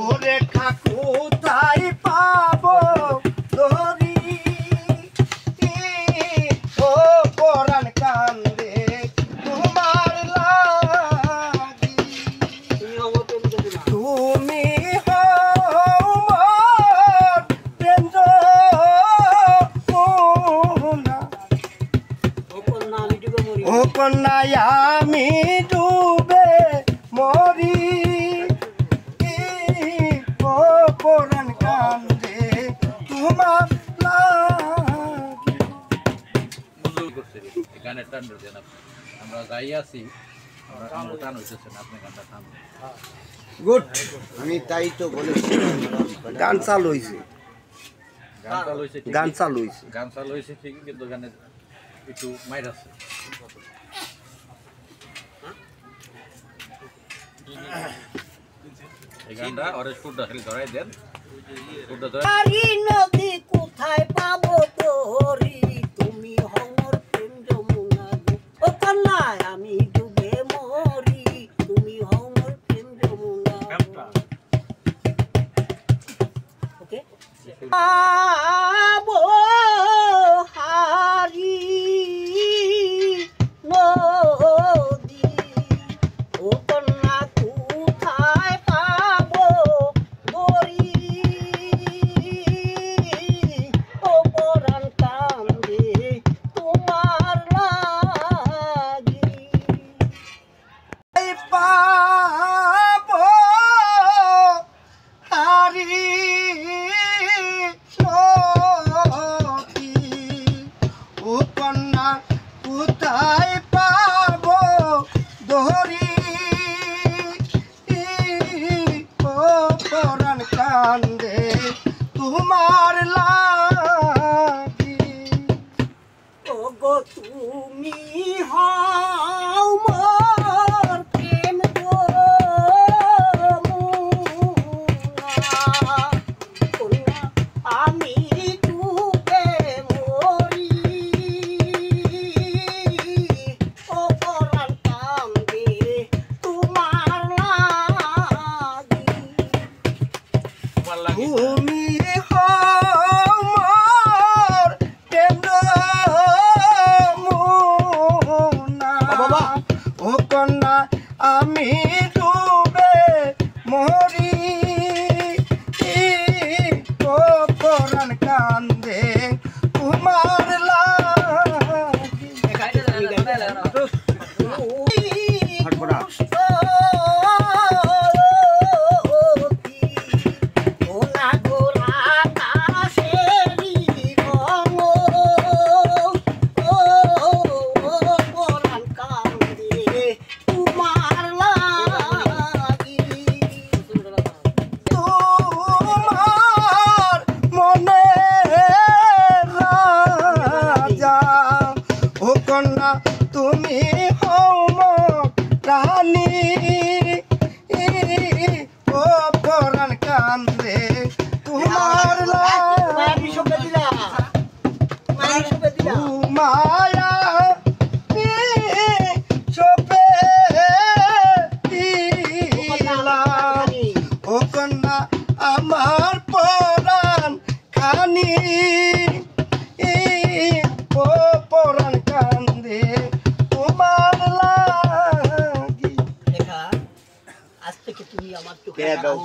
ওরে কাকু তাই পাবো ধরি ও পরাণ কান্দে তোমার লাগি তুমি ও কন্যায় আমি ডুবে মরি ও পরাণ কান্দে তোমার গানের টান দেন আমরা গাই আছি আমরা টান হইতেছে না আপনি গানটা টান গুড আমি তাই তো বলেছি গান চালু হইছে গান চালু হইছে গান চালু হইছে গান চালু হইছে ঠিকই কিন্তু গানের একটু মাইর আছে এই গানটা ওরে সুরটা খালি ধরাই দেন সুরটা ধরাই নদী কোথায় পাবো তোরি তুমি হমর প্রেম যমুনা ও কন্যায় আমি ডুবে মরি তুমি হমর প্রেম যমুনা ওকে আবো হারি নদী ও কন্যা কোথায় পাবো গরি ও পরাণ কান্দে তোমার লাগি পাবো হারি সখী ও কন্যা কোথায় পাবো ধরি ও পরাণ কান্দে তোমার লাগি ওগো তুমি হও মোর প্রেম যমুনা কন্যা আমি ডুবে মরি ও পরাণ কান্দে তোমার লাগি তোমার লাগে তুমি হমর কেন্দ্র মুনা ও কন্যা আমি ডুবে মরি ও পরাণ কান্দে তোমার লাগি তোমার মনে রাজা ও কন্যা তুমি হম রানী ও পরাণ কান্দে তোমার মায়া সবে ও কন্যা আমার পরাণ খানি ও পরাণ কান্দে তোমার লাগি আজ থেকে তুমি আমার কে দাও?